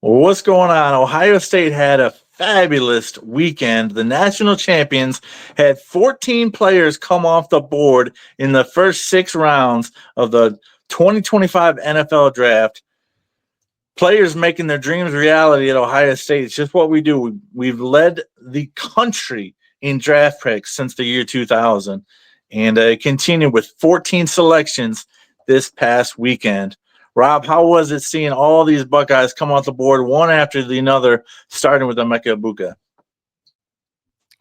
Well, what's going on? Ohio State had a fabulous weekend. The national champions had 14 players come off the board in the first 6 rounds of the 2025 NFL draft. Players making their dreams reality at Ohio State. It's just what we do. We've led the country in draft picks since the year 2000, and it continued with 14 selections this past weekend. Rob, how was it seeing all these Buckeyes come off the board one after the another, starting with Emeka Egbuka?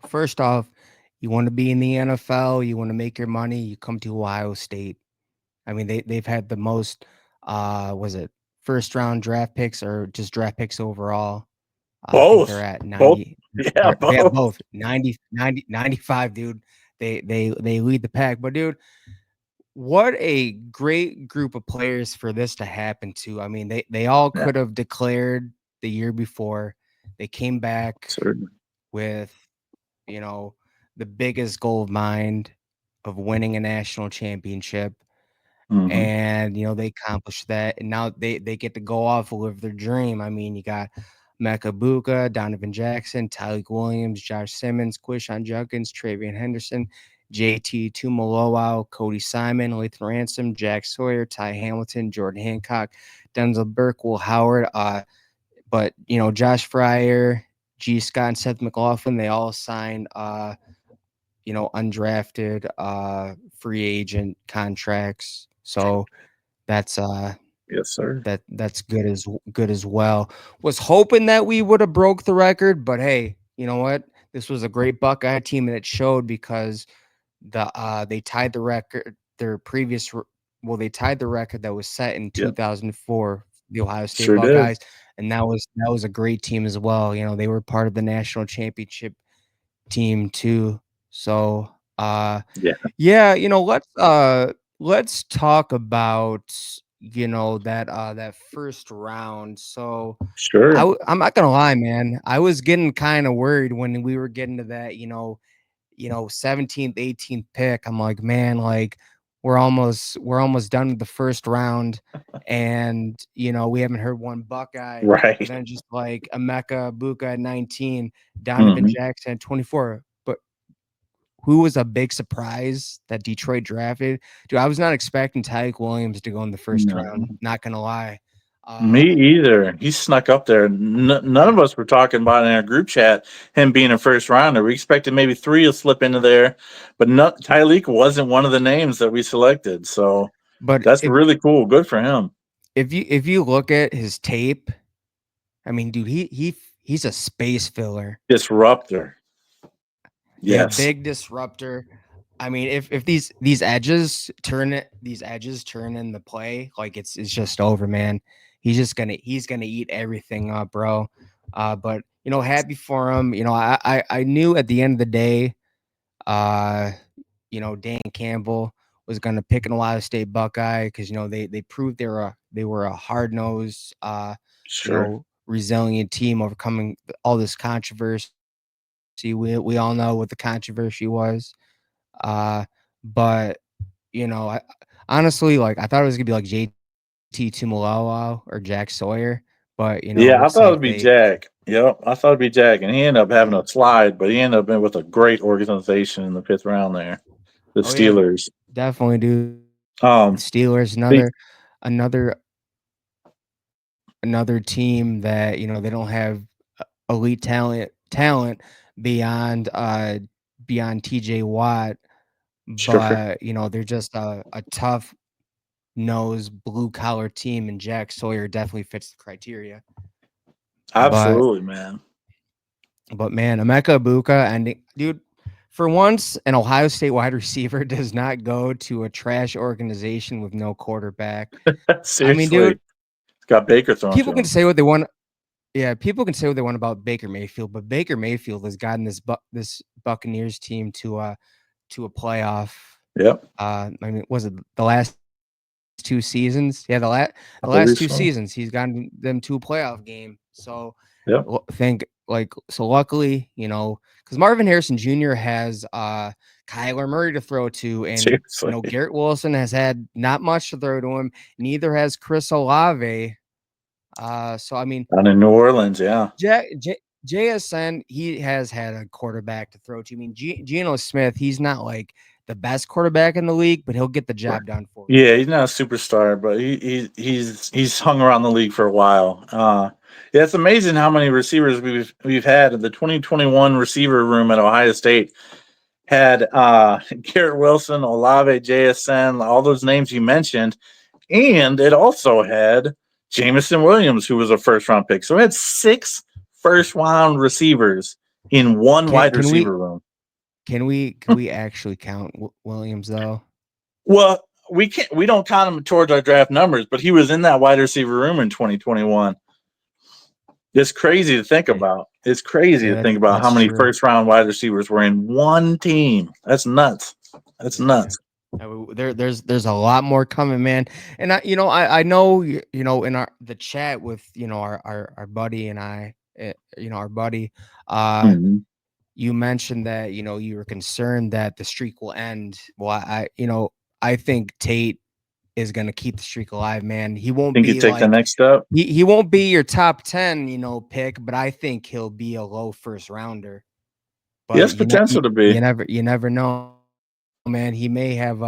First off, you want to be in the NFL, you want to make your money, you come to Ohio State. I mean, they've had the most was it first round draft picks or just draft picks overall? I think they're Both. at Both. 90. Yeah, They have both. both 95, dude. They lead the pack. But dude, what a great group of players for this to happen to. I mean, they all Yeah, could have declared the year before. They came back certainly. with, you know, the biggest goal of mind of winning a national championship. Mm-hmm. And, they accomplished that. And now they get to go off and live their dream. I mean, you got Mecca Buka, Donovan Jackson, Tyleik Williams, Josh Simmons, Quishon Judkins, Travion Henderson, JT Tumaloau, Cody Simon, Lathan Ransom, Jack Sawyer, Ty Hamilton, Jordan Hancock, Denzel Burke, Will Howard. But Josh Fryer, G. Scott, and Seth McLaughlin, they all signed undrafted free agent contracts. So that's Yes, sir. that's good as well. Was hoping that we would have broke the record, but hey, you know what? This was a great Buckeye team, and it showed because they tied the record. Their previous well, they tied the record that was set in Yep, 2004, the Ohio State sure did. Buckeyes, and that was a great team as well. They were part of the national championship team too. So Yeah, yeah, let's talk about that first round. So sure. I'm not gonna lie, man. I was getting kind of worried when we were getting to that, 17th, 18th pick. I'm like, man, like we're almost done with the first round, and we haven't heard one Buckeye. And Right. then just like Emeka Buka at 19, Donovan Mm-hmm. Jackson at 24. But who was a big surprise that Detroit drafted? Dude, I was not expecting Tyleik Williams to go in the first round. No. Not gonna lie. Me Uh, either. He snuck up there. None of us were talking about in our group chat him being a first rounder. We expected maybe three will slip into there, but Tyleek wasn't one of the names that we selected. So but that's if really cool. Good for him. if you look at his tape, I mean, dude, he's a space filler. Disruptor. Yeah, Yes. big disruptor. I mean, if these edges turn in the play, like it's just over, man. He's gonna eat everything up, bro. But happy for him. I knew at the end of the day, uh, Dan Campbell was gonna pick an Ohio State Buckeye because they proved they were a hard nosed, Sure. resilient team overcoming all this controversy. We all know what the controversy was. Uh, but I honestly, like, I thought it was gonna be like JT Tuimoloau or Jack Sawyer, but it Yeah, I looks thought like it'd be they. Jack. Yep, I thought it'd be Jack, and he ended up having a slide, but he ended up with a great organization in the fifth round there, the Oh yeah, Steelers. definitely do. The Um, Steelers, the, another another team that they don't have elite talent beyond beyond TJ Watt, sure, but they're just a tough nose blue collar team, and Jack Sawyer definitely fits the criteria. But absolutely, man. man, Emeka Ibuka ending, dude. For once, an Ohio State wide receiver does not go to a trash organization with no quarterback. I mean, Seriously, dude, it's got Baker thrown to people can him. say what they want. Yeah, people can say what they want about Baker Mayfield, but Baker Mayfield has gotten this Buccaneers team to a playoff. Yep, I mean, was it the last 2 seasons? Yeah, I the last believe two so. seasons he's gotten them to a playoff game. So Yep, think like so. Luckily, because Marvin Harrison Jr. has Kyler Murray to throw to, and seriously. Garrett Wilson has had not much to throw to him. Neither has Chris Olave. So I mean, Down in New Orleans, yeah. JSN, he has had a quarterback to throw to. I mean, Geno Smith, he's not like the best quarterback in the league, but he'll get the job done for you. Yeah, he's not a superstar, but he's hung around the league for a while. Yeah, it's amazing how many receivers we've had. The 2021 receiver room at Ohio State had Garrett Wilson, Olave, JSN, all those names you mentioned, and it also had Jameson Williams, who was a first round pick. So it had 6 first round receivers in one wide Can we receiver room. can we actually count Williams though? Well, we don't count him towards our draft numbers, but he was in that wide receiver room in 2021. It's crazy to think about. It's crazy to think about how many true. first round wide receivers were in one team. That's nuts. That's nuts. There's a lot more coming, man. And I know in the chat with our buddy and I, our buddy, Mhm. you mentioned that you were concerned that the streak will end. Well, I think Tate is going to keep the streak alive, man. He won't Think you be take the like next step? he won't be your top 10, pick, but I think he'll be a low first rounder. He has But potential to be. you never know, man. He may have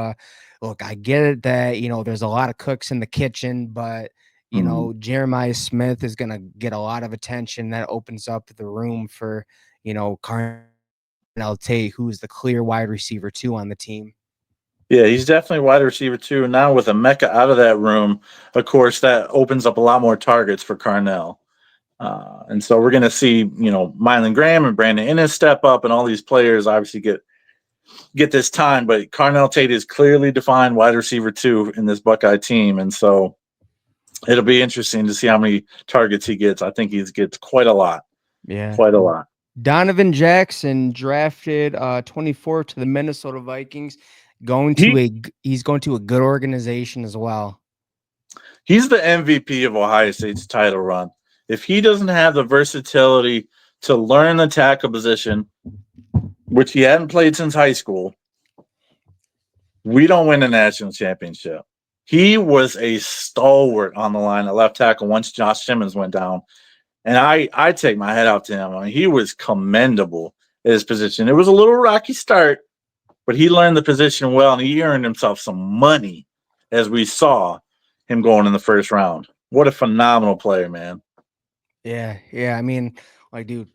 look, I get it that there's a lot of cooks in the kitchen, but Mhm. Jeremiah Smith is gonna get a lot of attention. That opens up the room for Carnell Tate, who's the clear wide receiver 2 on the team. Yeah, he's definitely wide receiver 2. Now with Emeka out of that room, of course, that opens up a lot more targets for Carnell. And so we're going to see, Mylan Graham and Brandon Innes step up, and all these players obviously get this time. But Carnell Tate is clearly defined wide receiver 2 in this Buckeye team, and so it'll be interesting to see how many targets he gets. I think he gets quite a lot. Yeah, Quite a lot. Donovan Jackson drafted 24 to the Minnesota Vikings, he's going to a good organization as well. He's the MVP of Ohio State's title run. If he doesn't have the versatility to learn the tackle position, which he hadn't played since high school, we don't win a national championship. He was a stalwart on the line at left tackle once Josh Simmons went down. And I take my head out to him. I mean, he was commendable at his position. It was a little rocky start, but he learned the position well, and he earned himself some money, as we saw him going in the first round. What a phenomenal player, man. Yeah. I mean, like, dude,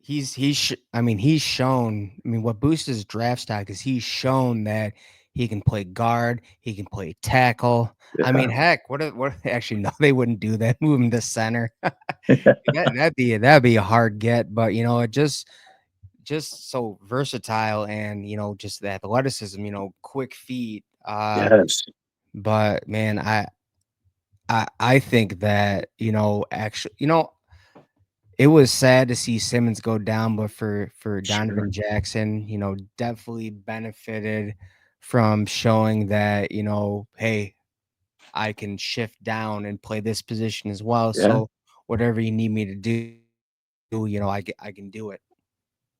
he's shown. I mean, what boosts his draft stock is he's shown that he can play guard, he can play tackle. Yeah. I mean, heck, what actually no, they wouldn't do that. Move him to center. That'd be a hard get, but it just so versatile and just the athleticism, quick feet. Yes. But man, I think that actually it was sad to see Simmons go down, but for Donovan Jackson, definitely benefited from showing that, hey, I can shift down and play this position as well. Yeah. So whatever you need me to do, I can do it.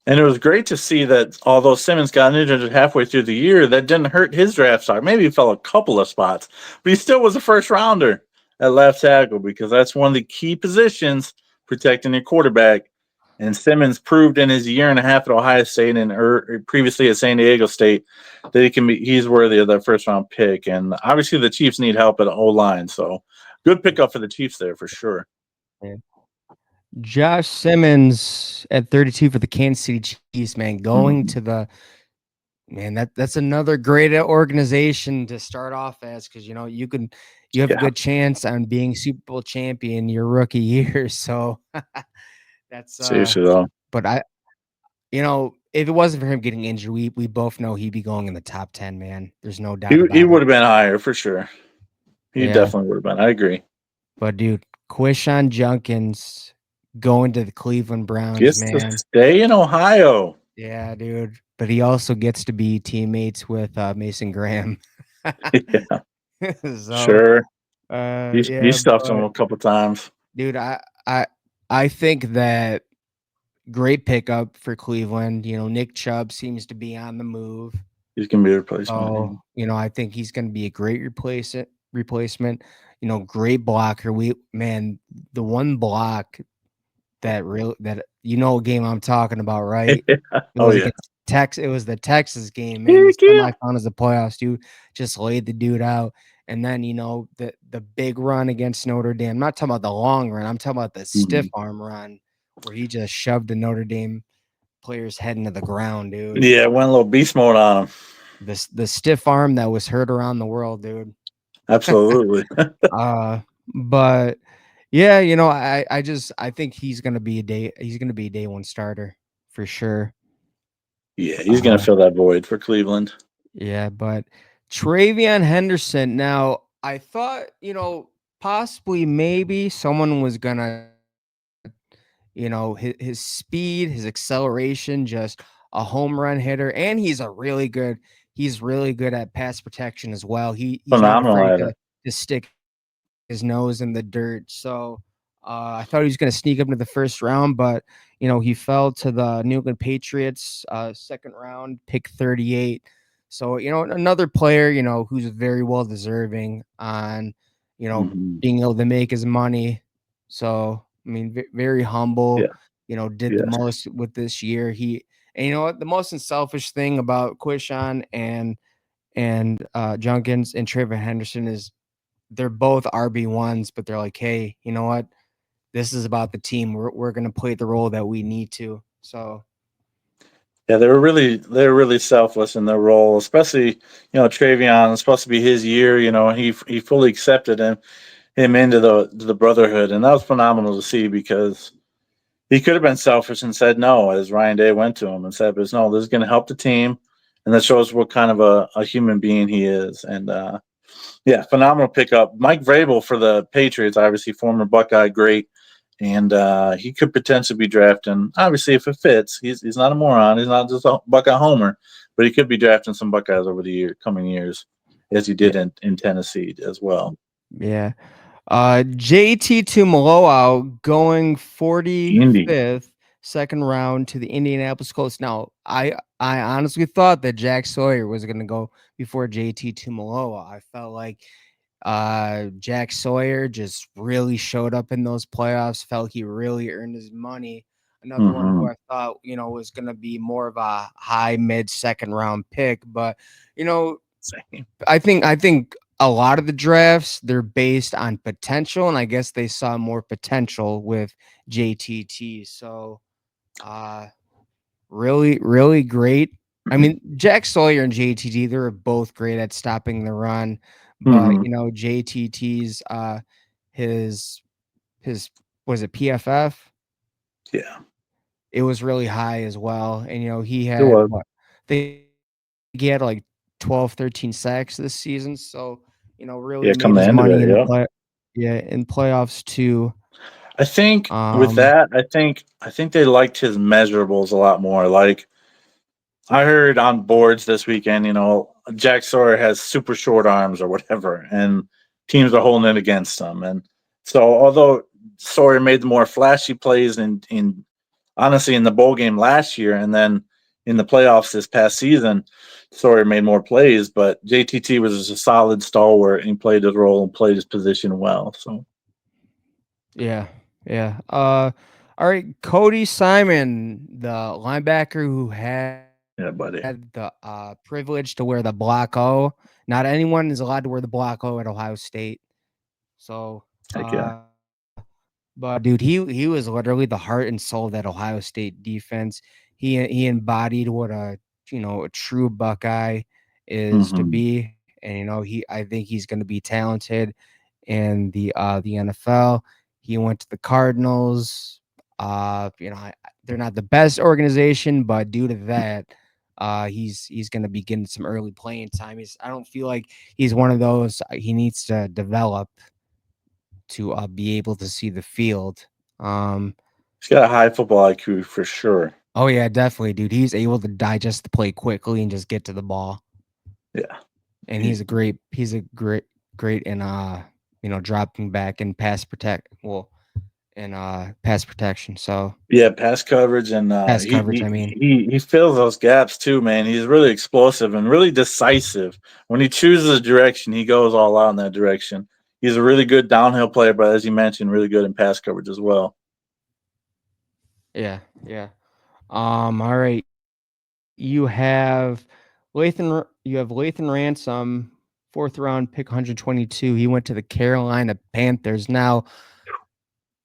And it was great to see that although Simmons got injured halfway through the year, that didn't hurt his draft stock. Maybe he fell a couple of spots, but he still was a first rounder at left tackle because that's one of the key positions protecting your quarterback. And Simmons proved in his year and a half at Ohio State and previously at San Diego State that he's worthy of that first round pick. And obviously the Chiefs need help at O line, so good pickup for the Chiefs there for sure. Yeah. Josh Simmons at 32 for the Kansas City Chiefs, man, going to the that's another great organization to start off as, because you have a good chance on being Super Bowl champion your rookie year. So that's seriously though. But if it wasn't for him getting injured, we both know he'd be going in the top 10, man. There's no doubt about it. He would have been higher for sure. He definitely would have been. I agree. But dude, Quishon Judkins going to the Cleveland Browns, Gets man. to stay in Ohio. Yeah, dude. But he also gets to be teammates with Mason Graham. Yeah. So, sure. Yeah, he stuffed him a couple times. Dude, I think that great pickup for Cleveland. Nick Chubb seems to be on the move. He's gonna be a replacement. Oh, I think he's gonna be a great replacement. great blocker. The one block that what game I'm talking about, right? It Oh was yeah. against It was the Texas game, man. The Heck yeah. semifinals of playoffs, dude, just laid the dude out. And then the big run against Notre Dame. I'm not talking about the long run. I'm talking about the stiff Mhm. arm run where he just shoved the Notre Dame player's head into the ground, dude. Yeah, went a little beast mode on him. The stiff arm that was heard around the world, dude. Absolutely. But yeah, I think he's gonna be a day one starter for sure. Yeah, he's gonna Uh fill that void for Cleveland. yeah, but Travion Henderson. Now I thought, possibly maybe someone was gonna, his speed, his acceleration, just a home run hitter, and he's really good at pass protection as well. He's not Phenomenal afraid at it. to stick his nose in the dirt. So I thought he was going to sneak up into the first round, but he fell to the New England Patriots, second round, pick 38. So another player, who's very well deserving on, Mhm. being able to make his money. So I mean, very humble. Yeah. Did the Yes. most with this year. And you know what? The most unselfish thing about Quishon and Junkins and Trevor Henderson is they're both RB1s, but they're like, hey, you know what? This is about the team. We're gonna play the role that we need to. So Yeah, they were really selfless in their role, especially Travion. It's supposed to be his year, and he fully accepted him into the brotherhood, and that was phenomenal to see because he could have been selfish and said no, as Ryan Day went to him and said, "But no, this is going to help the team," and that shows what kind of a human being he is. And yeah, phenomenal pickup. Mike Vrabel for the Patriots, obviously former Buckeye great, and he could potentially be drafting. Obviously, if it fits, he's not a moron. He's not just a Buckeye homer, but he could be drafting some Buckeyes over the coming years, as he yeah, did in Tennessee as well. yeah. JT Tumaloa going Indy. 45th, second round to the Indianapolis Colts. Now, I honestly thought that Jack Sawyer was gonna go before JT Tumaloa. I felt like Jack Sawyer just really showed up in those playoffs, felt he really earned his money. Another one who Mm-hmm. I thought, was gonna be more of a high mid second round pick, but you know, Same. I think a lot of the drafts they're based on potential, and I guess they saw more potential with JTT. So uh really, really great. I mean, Jack Sawyer and JTT, they're both great at stopping the run, but Mm-hmm. JTT's his his was it PFF? Yeah, It was really high as well. And he it had was. what they he had like 12, 13 sacks this season. So, really Yeah, made coming his into money it. in the Yeah. in playoffs too. I think with Um, that, I think they liked his measurables a lot more. Like I heard on boards this weekend, Jack Sawyer has super short arms or whatever, and teams are holding it against him. And so, although Sawyer made the more flashy plays in honestly in the bowl game last year, and then in the playoffs this past season, Sawyer made more plays, but JTT was just a solid stalwart and he played his role and played his position well. So yeah, yeah. All right, Cody Simon, the linebacker who yeah, buddy, had the privilege to wear the block O. Not anyone is allowed to wear the block O at Ohio State. So, heck yeah. but dude, he was literally the heart and soul of that Ohio State defense. He embodied what a true Buckeye is to Mm-hmm. be, and I think he's going to be talented in the NFL. He went to the Cardinals. They're not the best organization, but due to that, he's going to be getting some early playing time. I don't feel like he's one of those. He needs to develop to be able to see the field. Um, He's got a high football IQ for sure. oh yeah, definitely, dude. He's able to digest the play quickly and just get to the ball. Yeah. And He- he's a great in dropping back and pass protection. So Yeah, pass coverage and pass he, coverage, I he mean. he he fills those gaps too, man. He's really explosive and really decisive. When he chooses a direction, he goes all out in that direction. he's a really good downhill player, but as you mentioned, really good in pass coverage as well. Yeah, yeah. All right. You have Lathan Ransom, 4th round pick 122. He went to the Carolina Panthers. Now,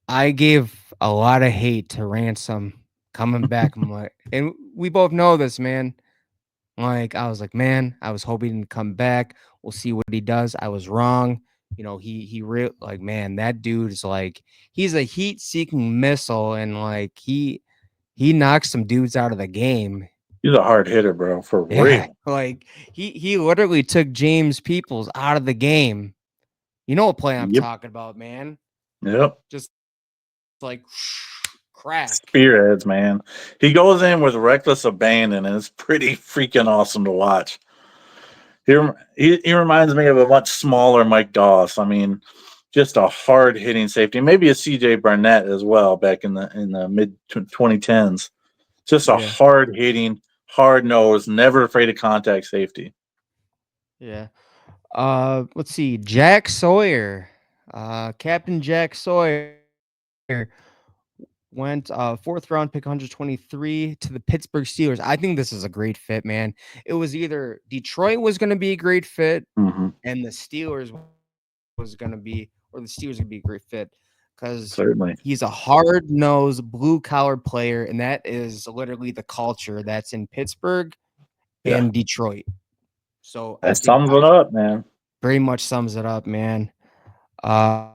I gave a lot of hate to Ransom coming back. I'm like, and we both know this, man. Like, I was like, man, I was hoping to come back. We'll see what he does. I was wrong. You know, like, man, that dude is like, he's a heat-seeking missile, and like he knocks some dudes out of the game. He's a hard hitter, bro, for Yeah, real. like he literally took James Peoples out of the game. You know what play I'm Yep. talking about, man? Yep. Just like crack. Spearheads, man. He goes in with reckless abandon, and it's pretty freaking awesome to watch. He reminds me of a much smaller Mike Doss. I mean, just a hard hitting safety, maybe a CJ Barnett as well back in the mid 2010s. Just a Yeah, hard hitting, hard nosed, never afraid of contact safety. yeah. Let's see. Jack Sawyer, Captain Jack Sawyer went 4th round pick 123 to the Pittsburgh Steelers. I think this is a great fit, man. It was either Detroit was going to be a great fit Mm-hmm. and the Steelers was going to be, or the Steelers would be a great fit because Certainly. he's a hard nosed blue collar player, and that is literally the culture that's in Pittsburgh Yeah. and Detroit. So I That think sums it up, man. very much sums it up, man. Uh,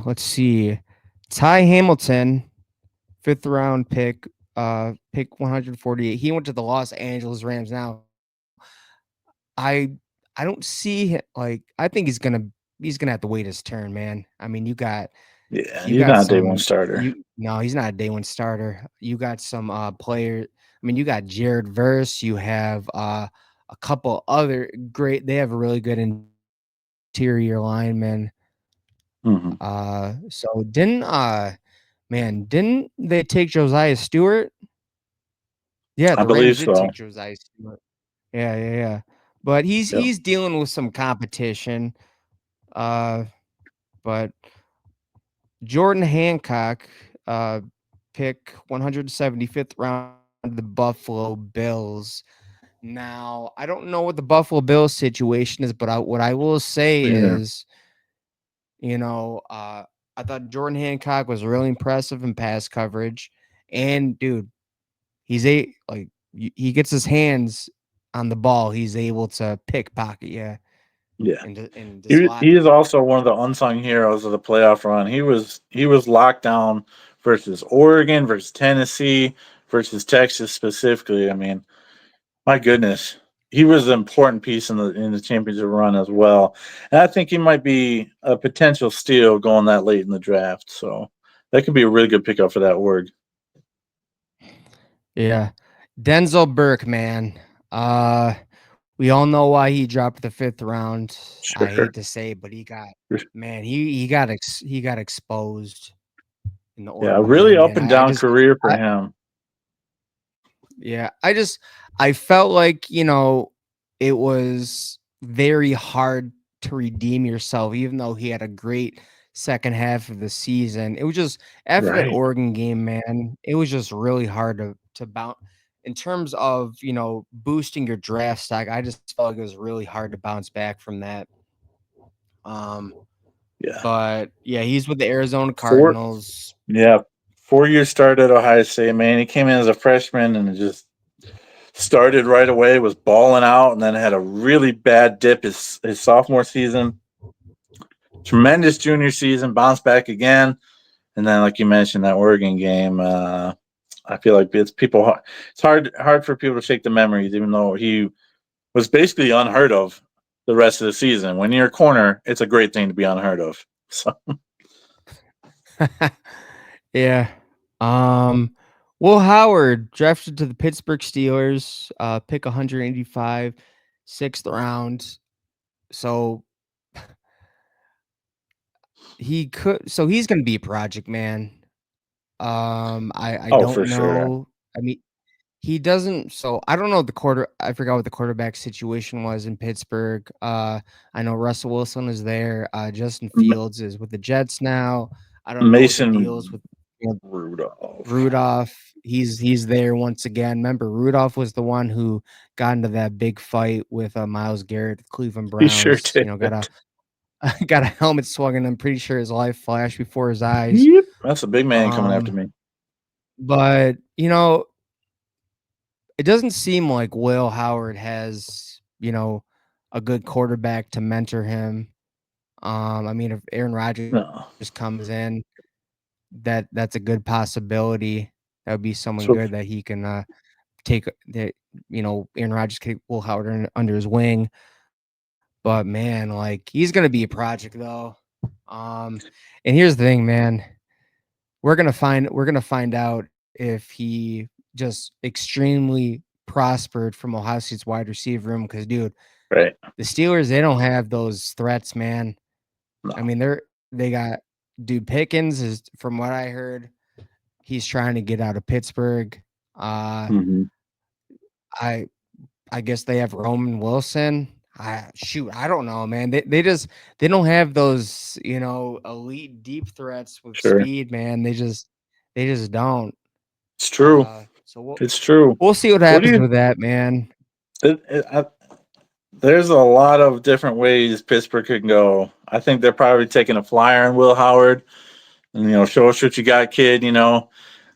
let's see, Ty Hamilton, 5th round pick, pick 148. He went to the Los Angeles Rams. Now, I I don't see like I think he's gonna have to wait his turn, man. I mean, Yeah, you he's got not a day one some starter. you no, he's not a day one starter. You got some player. I mean, you got Jared Verse. You have a couple other great. They have a really good interior lineman. Mm-hmm. So didn't they take Josiah Stewart? Yeah, I the Rams believe did so. take Josiah Stewart. Yeah, yeah, yeah. But Yep. he's dealing with some competition. Uh, but Jordan Hancock, pick 175th round of the Buffalo Bills. Now, I don't know what the Buffalo Bills situation is, but what I will say Yeah. is, I thought Jordan Hancock was really impressive in pass coverage. And dude, he gets his hands on the ball, he's able to pickpocket you Yeah. and He dislodge is you. also one of the unsung heroes of the playoff run. He was locked down versus Oregon, versus Tennessee, versus Texas specifically. I mean, my goodness, he was an important piece in the championship run as well. And I think he might be a potential steal going that late in the draft. So that could be a really good pickup for that word. Yeah. Denzel Burke, man. Uh we all know why he dropped the 5th round. I Sure. hate to say, but he got exposed in the Yeah, Oregon really game, up man. and down career for him. Yeah, I felt like, it was very hard to redeem yourself, even though he had a great second half of the season. It was just after that Right. Oregon game, man, it was just really hard to bounce in terms of, boosting your draft stock. I just felt like it was really hard to bounce back from that. Um, Yeah. but yeah, he's with the Arizona Four Cardinals. yeah. 4 year start at Ohio State, man. He came in as a freshman and just started right away, was balling out, and then had a really bad dip his sophomore season. Tremendous junior season, bounced back again, and then like you mentioned that Oregon game. I feel like It's hard for people to shake the memories, even though he was basically unheard of the rest of the season. When you're a corner, it's a great thing to be unheard of. So Yeah. Um, Will Howard drafted to the Pittsburgh Steelers, pick 185, 6th round. So he's gonna be a project man. I oh, don't for sure. know. I mean, he doesn't. So I don't know the quarter. I forgot what the quarterback situation was in Pittsburgh. I know Russell Wilson is there. Justin Fields is with the Jets now. I don't know what the deal is Mason with, you know, Rudolph. Rudolph. He's there once again. Remember, Rudolph was the one who got into that big fight with Myles Garrett, the Cleveland He sure Browns. did. Got a got a helmet swung, and I'm pretty sure his life flashed before his eyes. Yep. That's a big man coming after me. But it doesn't seem like Will Howard has, a good quarterback to mentor him. I mean, if Aaron Rodgers No. just comes in, that's a good possibility. That would be someone So good that he can take that, Aaron Rodgers can take Will Howard under his wing. But man, like he's gonna be a project though. And here's the thing, man. We're gonna find out if he just extremely prospered from Ohio State's wide receiver room. Because, dude, right. the Steelers, they don't have those threats, man. I No. mean, they got dude Pickens is, from what I heard, he's trying to get out of Pittsburgh. Mhm. I I guess they have Roman Wilson. I don't know, man. They don't have those, elite deep threats with Sure. speed, man. They just don't. It's true. So we'll It's true. we'll see what What do happens you? with that, man. There's a lot of different ways Pittsburgh could go. I think they're probably taking a flyer on Will Howard, and show us what you got, kid.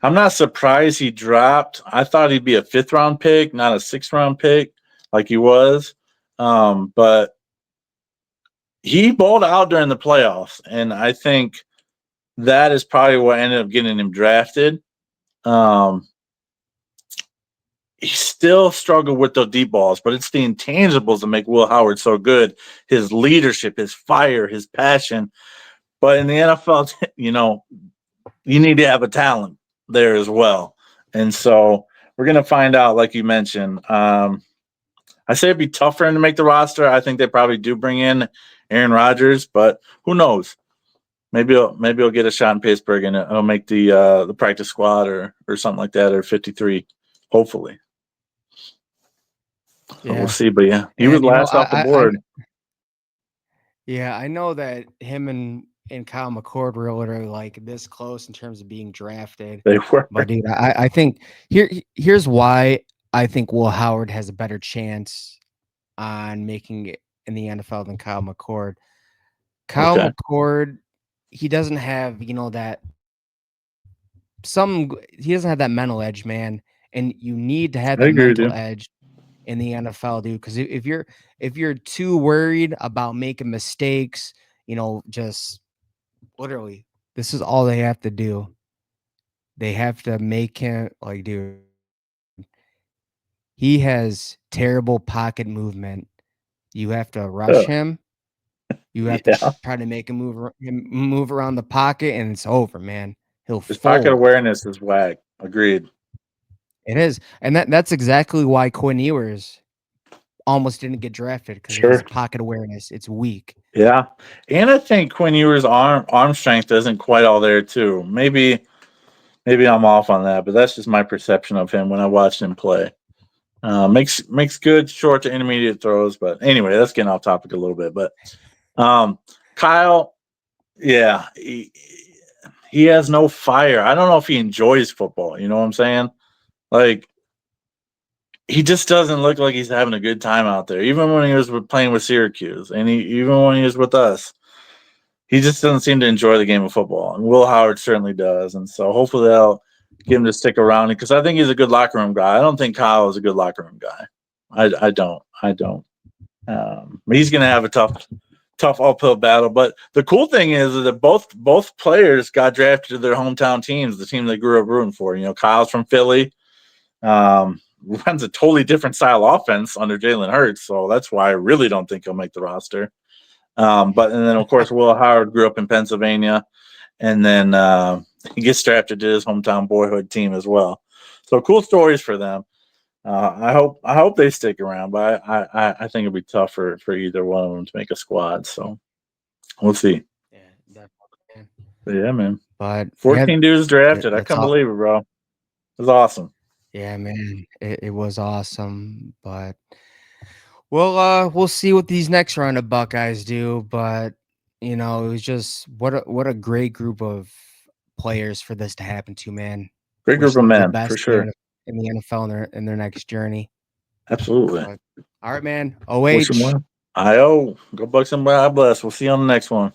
I'm not surprised he dropped. I thought he'd be a 5th-round pick, not a 6th-round pick, like he was. But he balled out during the playoffs, and I think that is probably what ended up getting him drafted. He still struggled with the deep balls, but it's the intangibles that make Will Howard so good. His leadership, his fire, his passion. But in the NFL, you need to have a talent there as well. And so we're going to find out, like you mentioned. I say it'd be tough for him to make the roster. I think they probably do bring in Aaron Rodgers, but who knows? Maybe he'll get a shot in Pittsburgh and he'll make the practice squad or something like that, or 53, hopefully. So we'll see. But yeah, he was And last off the board. I know that him and Kyle McCord were literally like this close in terms of being drafted. They were. But dude, I think here's why I think Will Howard has a better chance on making it in the NFL than Kyle McCord. Kyle Okay. McCord, he doesn't have, that he doesn't have that mental edge, man. And you need to have I that agree with mental you. edge in the NFL, dude. Because if you're too worried about making mistakes, just literally, this is all they have to do. They have to make him like, dude. He has terrible pocket movement. You have to rush him. You have to Yeah. try to make him move around the pocket, and it's over, man. He'll His pocket fold. awareness is whack. Agreed. It is, and that's exactly why Quinn Ewers almost didn't get drafted because of his Sure. pocket awareness. It's weak. Yeah. And I think Quinn Ewers' arm strength isn't quite all there too. Maybe I'm off on that, but that's just my perception of him when I watched him play. Makes good short to intermediate throws, but anyway, that's getting off topic a little bit. But Kyle, yeah, he has no fire. I don't know if he enjoys football. You know what I'm saying? Like, he just doesn't look like he's having a good time out there. Even when he was playing with Syracuse, and even when he was with us, he just doesn't seem to enjoy the game of football. And Will Howard certainly does. And so hopefully they'll get him to stick around because I think he's a good locker room guy. I don't think Kyle is a good locker room guy. I don't. He's going to have a tough uphill battle. But the cool thing is that both players got drafted to their hometown teams, the team they grew up rooting for. Kyle's from Philly. Runs a totally different style offense under Jalen Hurts, so that's why I really don't think he'll make the roster. And then of course Will Howard grew up in Pennsylvania, and then he gets drafted to his hometown boyhood team as well. So cool stories for them. I hope they stick around, but I think it'll be tough for either one of them to make a squad. So we'll see. Yeah, definitely. But yeah, man. But 14 dudes drafted. I that's couldn't all. believe it, bro. It was awesome. Yeah, man, it was awesome, but we'll see what these next round of Buckeyes do. But it was just what a great group of players for this to happen to, man. Great Wish group of them the men, for best sure. in the NFL in their next journey. Absolutely. But all right, man. Wish them OH. well. IO. Go Bucks and God bless. We'll see you on the next one.